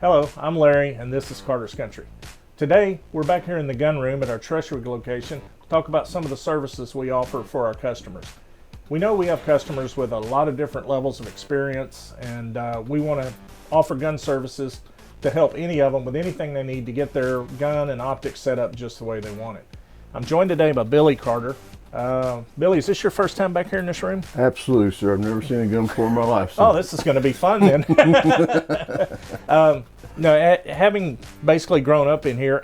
Hello, I'm Larry, and this is Carter's Country. Today, we're back here in the gun room at our Treshwick location to talk about some of the services we offer for our customers. We know we have customers with a lot of different levels of experience, and we want to offer gun services to help any of them with anything they need to get their gun and optics set up just the way they want it. I'm joined today by Billy Carter. Billy, is this your first time back here in this room? Absolutely, sir. I've never seen a gun before in my life. So. Oh, this is going to be fun then. No, having basically grown up in here,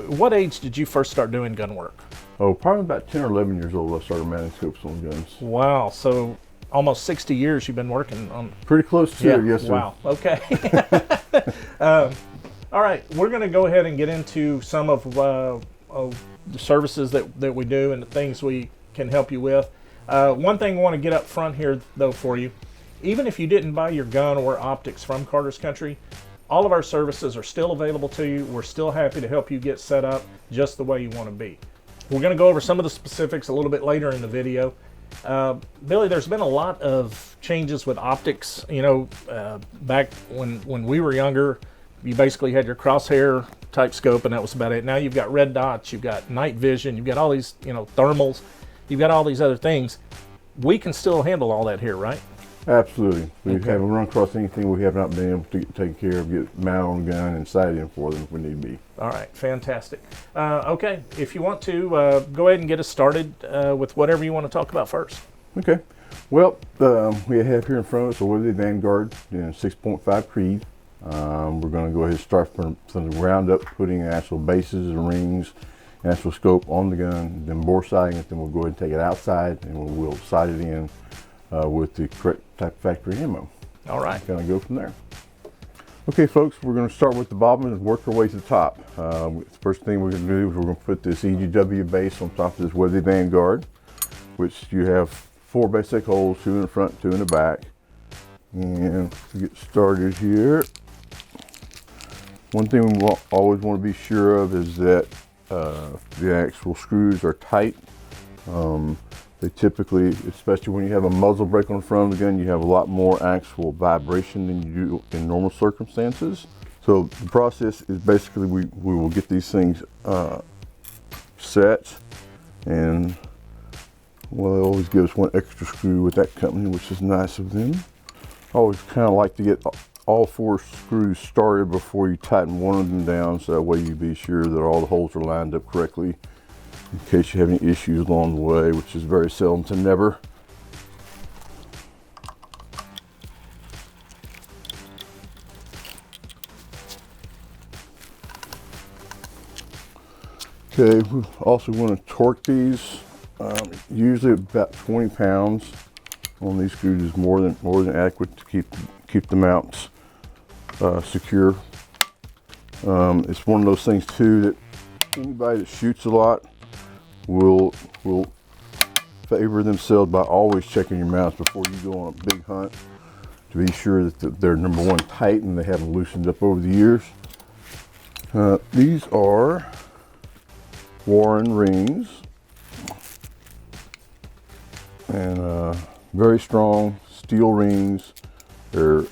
what age did you first start doing gun work? Oh, probably about 10 or 11 years old I started mounting scopes on guns. Wow, so almost 60 years you've been working on... Pretty close to it, yes, sir. Wow, okay. All right, we're going to go ahead and get into some of the services that we do and the things we can help you with. One thing I want to get up front here, though, for you, even if you didn't buy your gun or optics from Carter's Country, all of our services are still available to you. We're still happy to help you get set up just the way you want to be. We're going to go over some of the specifics a little bit later in the video. Billy, there's been a lot of changes with optics. You know, back when we were younger, you basically had your crosshair type scope and that was about it. Now you've got red dots, you've got night vision, you've got all these, thermals, you've got all these other things. We can still handle all that here, right? Absolutely. We haven't run across anything we have not been able to get taken care of, get mounted on the gun and sight in for them if we need be. All right, fantastic. Okay, if you want to, go ahead and get us started with whatever you want to talk about first. Okay. Well, we have here in front of us a Weatherly Vanguard in 6.5 Creed. We're going to go ahead and start from the ground up, putting actual bases and rings, actual scope on the gun, then bore sighting it, then we'll go ahead and take it outside and we'll sight it in with the correct type of factory ammo. All right. Kind of go from there. Okay, folks, we're going to start with the bottom and work our way to the top. The first thing we're going to do is we're going to put this EGW base on top of this Weatherly Vanguard, which you have 4 basic holes, 2 in the front, 2 in the back. And to get started here, one thing we always want to be sure of is that the actual screws are tight. They typically, especially when you have a muzzle brake on the front of the gun, you have a lot more actual vibration than you do in normal circumstances. So the process is basically we will get these things set, and well, they always give us 1 extra screw with that company, which is nice of them. I always kind of like to get all 4 screws started before you tighten one of them down, so that way you be sure that all the holes are lined up correctly in case you have any issues along the way, which is very seldom to never. Okay, we also want to torque these. Usually about 20 pounds on these screws is more than adequate to keep the mounts secure. It's one of those things too that anybody that shoots a lot will favor themselves by always checking your mounts before you go on a big hunt to be sure that they're number one tight and they haven't loosened up over the years. These are Warren rings, and very strong steel rings. They're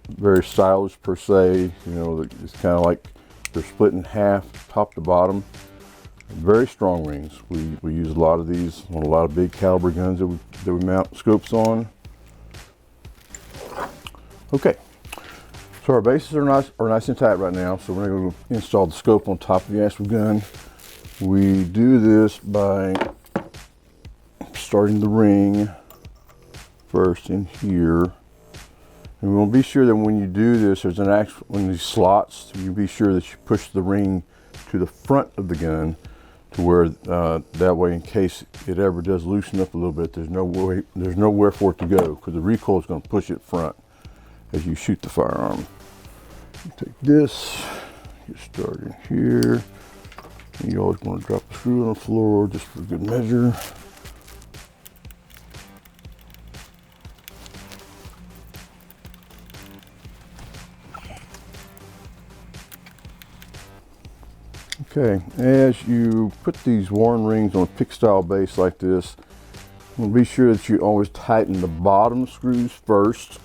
very stylish per se. You know, it's kind of like they're split in half, top to bottom. Very strong rings. We use a lot of these on a lot of big caliber guns that we mount scopes on. Okay, so our bases are nice and tight right now. So we're going to install the scope on top of the actual gun. We do this by starting the ring first in here. And we want to be sure that when you do this, there's an actual, in these slots, you be sure that you push the ring to the front of the gun to where that way, in case it ever does loosen up a little bit, there's nowhere for it to go, because the recoil is going to push it front as you shoot the firearm. You take this, get started here, and you always want to drop the screw on the floor just for good measure. Okay, as you put these Warren rings on a pick style base like this, be sure that you always tighten the bottom screws first.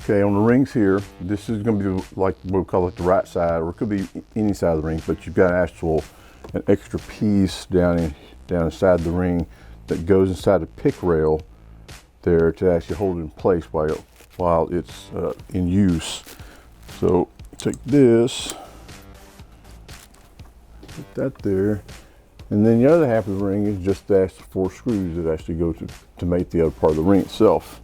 Okay, on the rings here, this is going to be like we'll call it the right side, or it could be any side of the ring, but you've got an extra piece down inside the ring that goes inside the pick rail there to actually hold it in place while it's in use. So take this, put that there, and then the other half of the ring is just the 4 screws that actually go to make the other part of the ring itself.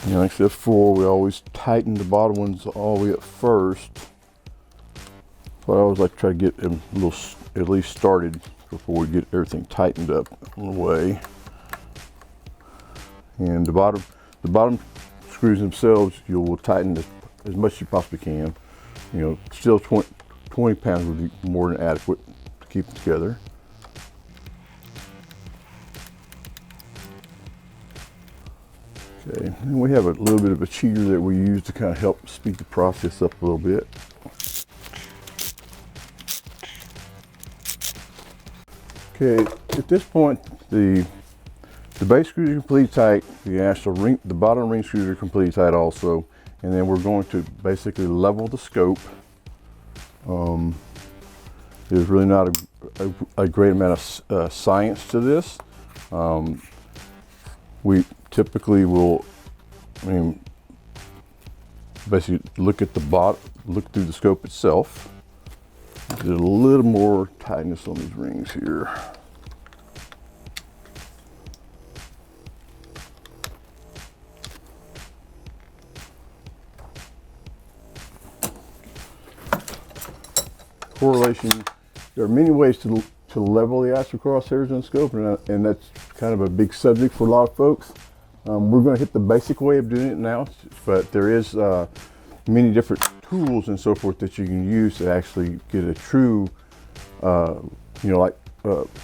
And like I said before, we always tighten the bottom ones all the way up first. But I always like to try to get them at least started before we get everything tightened up on the way. And the bottom screws themselves, you will tighten as much as you possibly can. You know, still 20 pounds would be more than adequate to keep them together. Okay, and we have a little bit of a cheater that we use to kind of help speed the process up a little bit. Okay, at this point, the base screws are completely tight. The bottom ring screws are completely tight also, and then we're going to basically level the scope. There's really not a great amount of science to this. We typically will, basically look at the bottom, look through the scope itself. There's a little more tightness on these rings here. Correlation. There are many ways to level the axle crosshairs in the scope, and that's kind of a big subject for a lot of folks. We're going to hit the basic way of doing it now, but there is many different tools and so forth that you can use to actually get a true,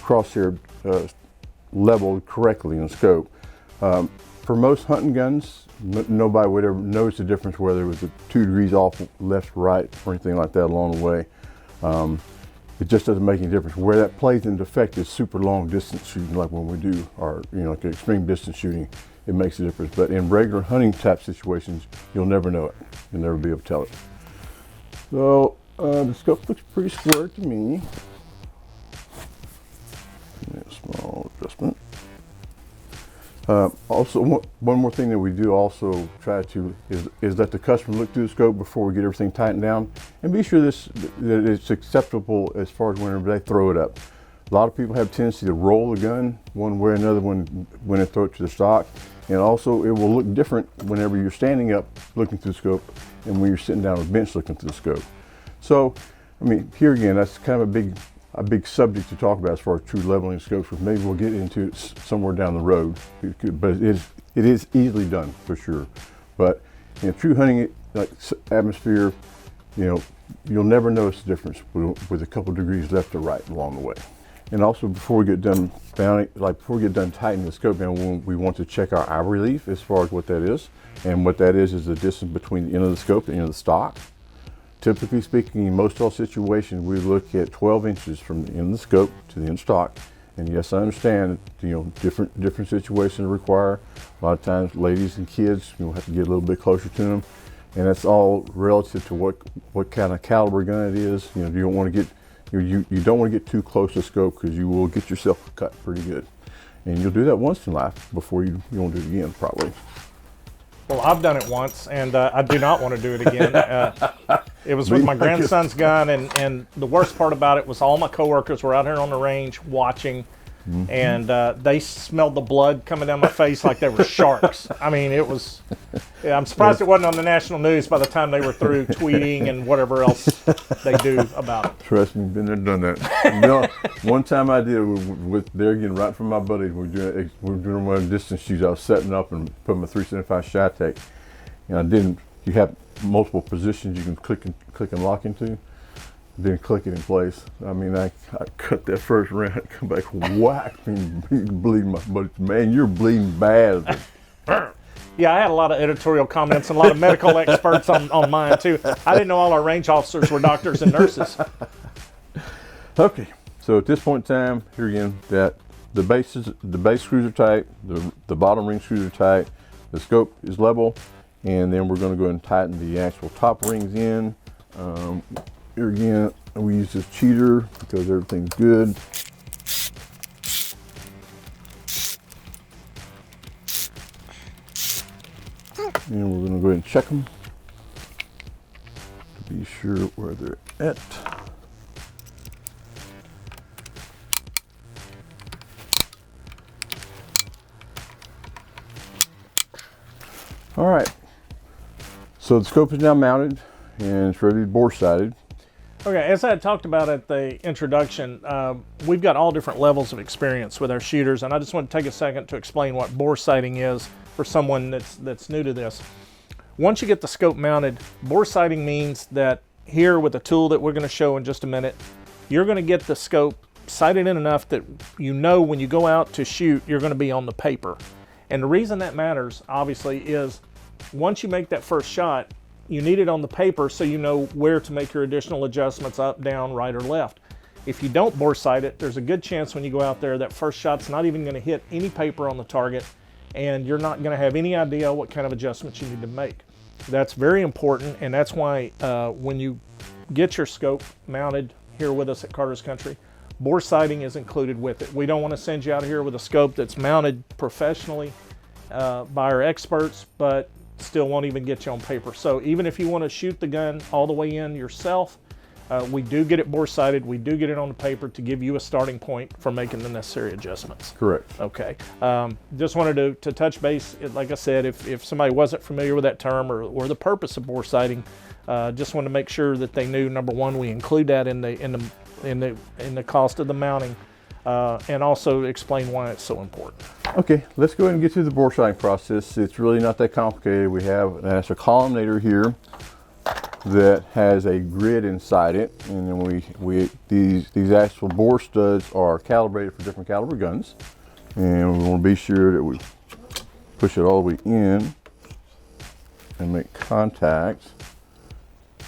crosshair leveled correctly in the scope. For most hunting guns, nobody would ever notice the difference whether it was 2 degrees off left, right, or anything like that along the way. It just doesn't make any difference. Where that plays into effect is super long distance shooting, like when we do our, like extreme distance shooting, it makes a difference. But in regular hunting type situations, you'll never know it. You'll never be able to tell it. So the scope looks pretty square to me. A small adjustment. Also, one more thing that we do also try to is let the customer look through the scope before we get everything tightened down, and be sure that it's acceptable as far as whenever they throw it up. A lot of people have a tendency to roll the gun one way or another when they throw it to the stock, and also it will look different whenever you're standing up looking through the scope and when you're sitting down on a bench looking through the scope. So, here again, that's kind of a big subject to talk about as far as true leveling scopes, which maybe we'll get into it somewhere down the road. But it is easily done for sure. But true hunting like atmosphere, you'll never notice the difference with a couple degrees left or right along the way. And also before we get done tightening the scope down, we want to check our eye relief as far as what that is. And what that is the distance between the end of the scope and the end of the stock. Typically speaking, in most all situations, we look at 12 inches from the end of the scope to the end of stock. And yes, I understand, different situations require, a lot of times ladies and kids, have to get a little bit closer to them. And that's all relative to what kind of caliber gun it is. You don't want to get, you don't want to get too close to the scope, because you will get yourself cut pretty good. And you'll do that once in life before you won't do it again, probably. Well, I've done it once, and I do not want to do it again. It was with my grandson's gun, and the worst part about it was all my coworkers were out here on the range watching, and they smelled the blood coming down my face like they were sharks. It was, I'm surprised it wasn't on the national news by the time they were through tweeting and whatever else they do about it. Trust me, been there, done that. One time I did there again, right from my buddies. We were doing one distance shoots. I was setting up and putting my 375 Shy-Tech, and you have multiple positions you can click and lock into, then click it in place. I cut that first round, come back whack, and bleeding my buddies. Man, you're bleeding bad. Yeah, I had a lot of editorial comments and a lot of medical experts on mine too. I didn't know all our range officers were doctors and nurses. Okay, so at this point in time, here again, that The base screws are tight, the bottom ring screws are tight, the scope is level, and then we're going to go ahead and tighten the actual top rings in. Here again, we use this cheater because everything's good. And we're going to go ahead and check them to be sure where they're at. All right, so the scope is now mounted and it's ready to be bore sighted. Okay, as I had talked about at the introduction, we've got all different levels of experience with our shooters, and I just want to take a second to explain what bore sighting is for someone that's new to this. Once you get the scope mounted, bore sighting means that here with the tool that we're going to show in just a minute, you're going to get the scope sighted in enough that you know when you go out to shoot, you're going to be on the paper. And the reason that matters, obviously, is once you make that first shot, you need it on the paper so you know where to make your additional adjustments up, down, right, or left. If you don't bore sight it, there's a good chance when you go out there that first shot's not even going to hit any paper on the target, and you're not going to have any idea what kind of adjustments you need to make. That's very important, and that's why when you get your scope mounted here with us at Carter's Country, bore sighting is included with it. We don't want to send you out here with a scope that's mounted professionally by our experts, but still won't even get you on paper. So even if you want to shoot the gun all the way in yourself, we do get it bore sighted. We do get it on the paper to give you a starting point for making the necessary adjustments. Correct. Okay. Just wanted to touch base. Like I said, if somebody wasn't familiar with that term or the purpose of bore sighting, just wanted to make sure that they knew. Number one, we include that in the cost of the mounting, and also explain why it's so important. Okay, let's go ahead and get through the bore sighting process. It's really not that complicated. We have an actual collimator here that has a grid inside it, and then these actual bore studs are calibrated for different caliber guns, and we want to be sure that we push it all the way in and make contact,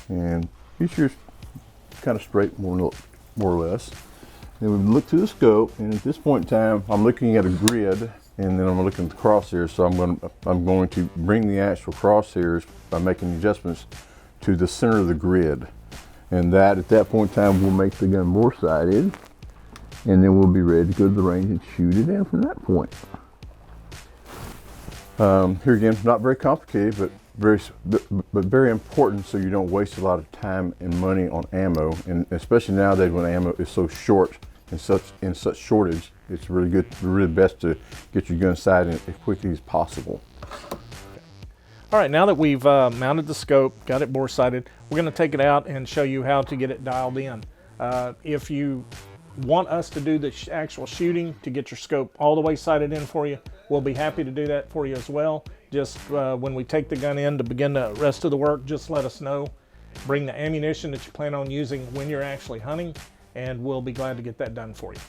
and be sure it's kind of straight, more or less. Then we look through the scope, and at this point in time, I'm looking at a grid, and then I'm looking at the crosshairs. So I'm going to bring the actual crosshairs by making the adjustments to the center of the grid, and that at that point in time will make the gun bore sighted, and then we'll be ready to go to the range and shoot it in from that point. Here again, not very complicated, but very important, so you don't waste a lot of time and money on ammo, and especially nowadays when ammo is so short and in such shortage, it's really best to get your gun sighted as quickly as possible. All right, now that we've mounted the scope, got it bore sighted, we're going to take it out and show you how to get it dialed in. If you want us to do the actual shooting to get your scope all the way sighted in for you, we'll be happy to do that for you as well. Just when we take the gun in to begin the rest of the work, just let us know. Bring the ammunition that you plan on using when you're actually hunting, and we'll be glad to get that done for you.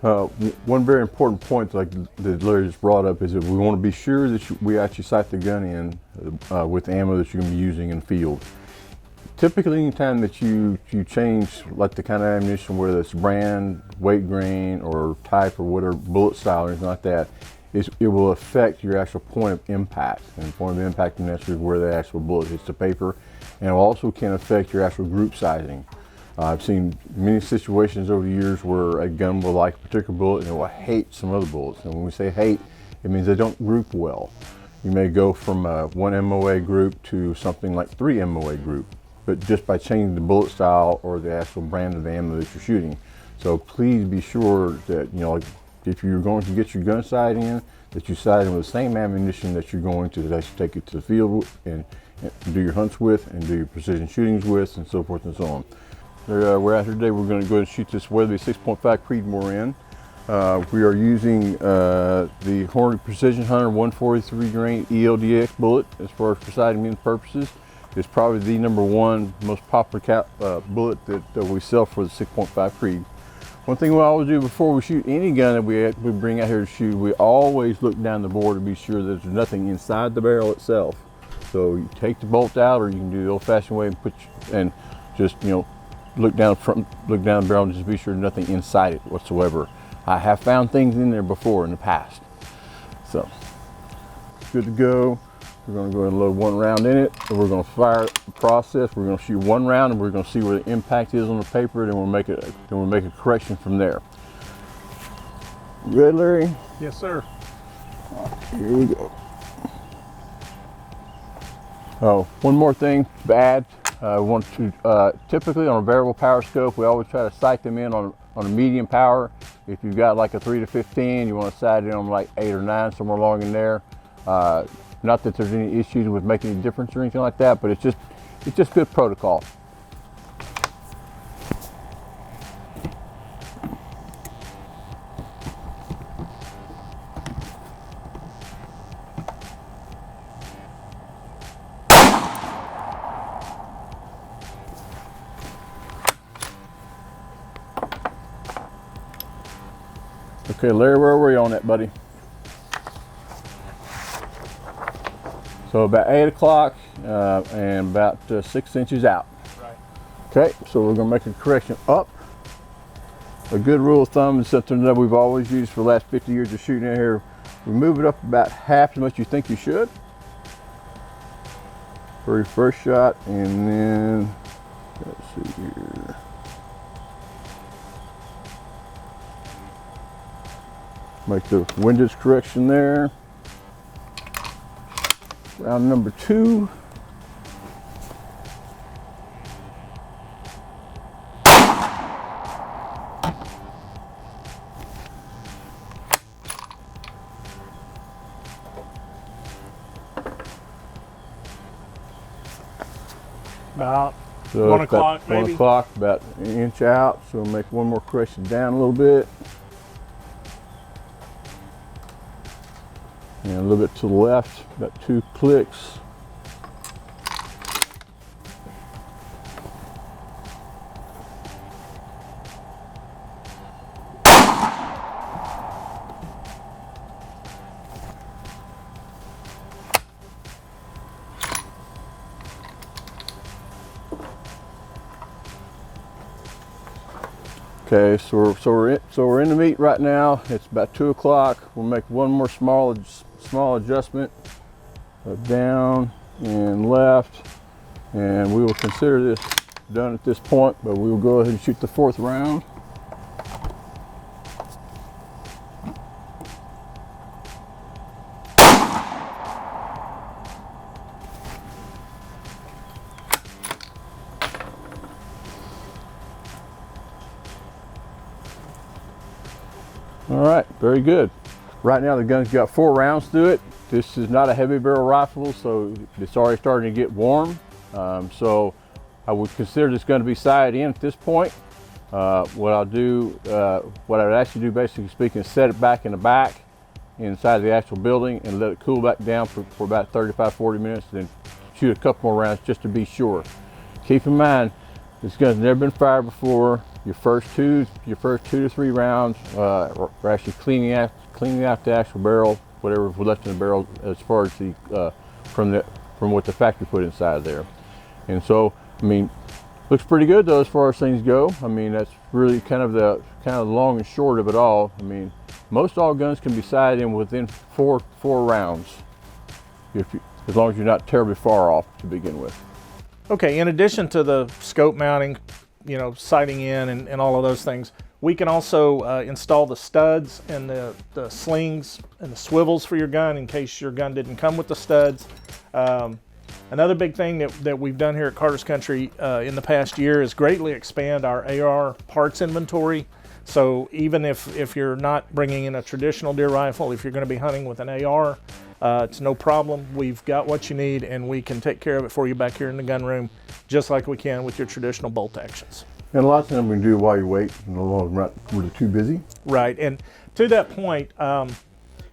One very important point that Larry just brought up is that we want to be sure that we actually sight the gun in with ammo that you're going to be using in the field. Typically, anytime that you change like the kind of ammunition, whether it's brand, weight grain, or type, or whatever, bullet style, or anything like that, it will affect your actual point of impact. And point of impact is where the actual bullet hits the paper, and it also can affect your actual group sizing. I've seen many situations over the years where a gun will like a particular bullet and it will hate some other bullets. And when we say hate, it means they don't group well. You may go from one MOA group to something like 3 MOA group, but just by changing the bullet style or the actual brand of ammo that you're shooting. So please be sure that, like, if you're going to get your gun sight in, that you sight in with the same ammunition that you're going to actually take it to the field and do your hunts with, and do your precision shootings with, and so forth and so on. We're out here today. We're going to go ahead and shoot this Weatherby 6.5 Creedmoor in. We are using the Hornady Precision Hunter 143 grain ELDX bullet as far as for sighting means purposes. It's probably the #1 most popular bullet that we sell for the 6.5 Creed. One thing we always do before we shoot any gun that we bring out here to shoot, we always look down the bore to be sure that there's nothing inside the barrel itself. So you take the bolt out, or you can do the old-fashioned way and just look down the barrel and just be sure nothing inside it whatsoever. I have found things in there before in the past. So, good to go. We're going to go ahead and load one round in it, and we're going to fire the process. We're going to shoot one round, and we're going to see where the impact is on the paper, then we'll make a correction from there. You ready, Larry? Yes, sir. Here we go. Oh, one more thing to add. Typically on a variable power scope, we always try to sight them in on a medium power. If you've got like a 3 to 15, you want to sight it on like 8 or 9, somewhere along in there. Not that there's any issues with making a difference or anything like that, but it's just good protocol. Okay, Larry, where were you on that, buddy? So about 8 o'clock and about 6 inches out. Right. Okay, so we're gonna make a correction up. A good rule of thumb is something that we've always used for the last 50 years of shooting out here. We move it up about half as much as you think you should for your first shot, and then, let's see here. Make the windage correction there. Round number 2. About So 1 o'clock, about 1 maybe? o'clock, about an inch out. So we'll make one more correction down a little bit. And a little bit to the left, about 2 clicks. Okay, so we're in the meat right now. It's about 2 o'clock. We'll make one more small adjustment down and left, and we will consider this done at this point. But we will go ahead and shoot the 4th round. All right, very good. Right now the gun's got 4 rounds to it. This is not a heavy barrel rifle, so it's already starting to get warm. So I would consider this gun to be sighted in at this point. What I would actually do, basically speaking, is set it back in the back inside the actual building and let it cool back down for about 35-40 minutes, then shoot a couple more rounds just to be sure. Keep in mind, this gun's never been fired before. Your first 2 to 3 rounds are actually cleaning out the actual barrel, whatever was left in the barrel, as far as the from what the factory put inside there. And so, I mean, looks pretty good though as far as things go. I mean, that's really kind of the long and short of it all. I mean, most all guns can be sighted in within four rounds, as long as you're not terribly far off to begin with. Okay, in addition to the scope mounting, sighting in and all of those things, we can also install the studs and the slings and the swivels for your gun in case your gun didn't come with the studs. Another big thing that we've done here at Carter's Country in the past year is greatly expand our AR parts inventory. So even if you're not bringing in a traditional deer rifle, if you're going to be hunting with an AR, it's no problem. We've got what you need, and we can take care of it for you back here in the gun room, just like we can with your traditional bolt actions. And a lot of times we can do it while you wait, and a lot of them not really too busy. Right, and to that point,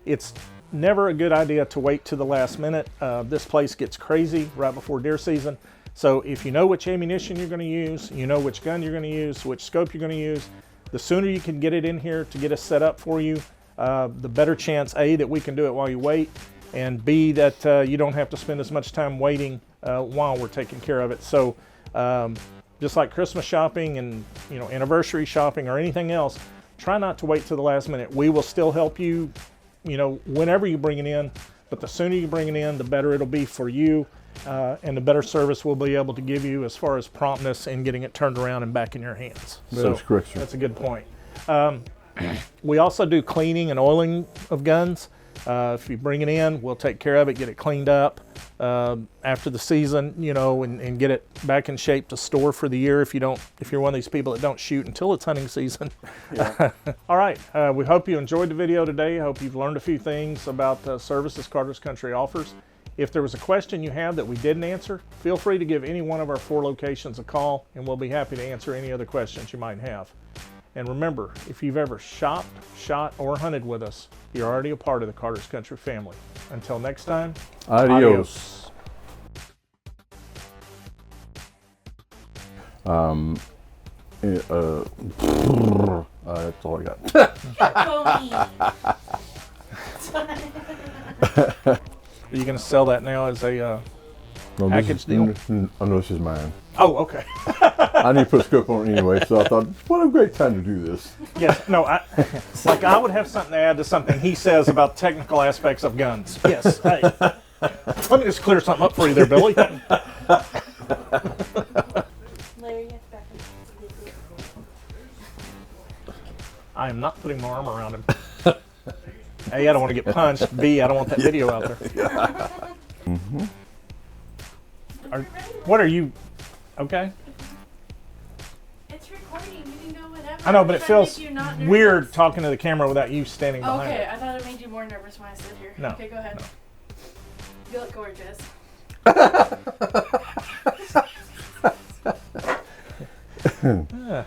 it's never a good idea to wait to the last minute. This place gets crazy right before deer season. So if you know which ammunition you're going to use, you know which gun you're going to use, which scope you're going to use, the sooner you can get it in here to get us set up for you, the better chance, A, that we can do it while you wait, and B, that you don't have to spend as much time waiting while we're taking care of it. So just like Christmas shopping and anniversary shopping or anything else, try not to wait till the last minute. We will still help you, you know, whenever you bring it in, but the sooner you bring it in, the better it'll be for you, and the better service we'll be able to give you as far as promptness in getting it turned around and back in your hands. That's correct, sir. That's a good point. We also do cleaning and oiling of guns. If you bring it in, we'll take care of it, get it cleaned up after the season, you know, and get it back in shape to store for the year if you're one of these people that don't shoot until it's hunting season. Yeah. All right, we hope you enjoyed the video today. I hope you've learned a few things about the services Carter's Country offers. If there was a question you had that we didn't answer, feel free to give any one of our 4 locations a call, and we'll be happy to answer any other questions you might have. And remember, if you've ever shopped, shot, or hunted with us, you're already a part of the Carter's Country family. Until next time, Adios. That's all I got. Are you going to sell that now as a package deal? Oh, no, this is mine. Oh, okay. I need to put a scope on it anyway, so I thought, what a great time to do this. Yes, no, I would have something to add to something he says about technical aspects of guns. Yes, hey. Let me just clear something up for you there, Billy. I am not putting my arm around him. A, I don't want to get punched. B, I don't want that video out there. Mm-hmm. What are you? Okay. It's recording. You can go whatever. I know, but it feels weird weird talking to the camera without you standing behind Okay, it. I thought it made you more nervous when I stood here. No. Okay, go ahead. No. You look gorgeous. Yeah.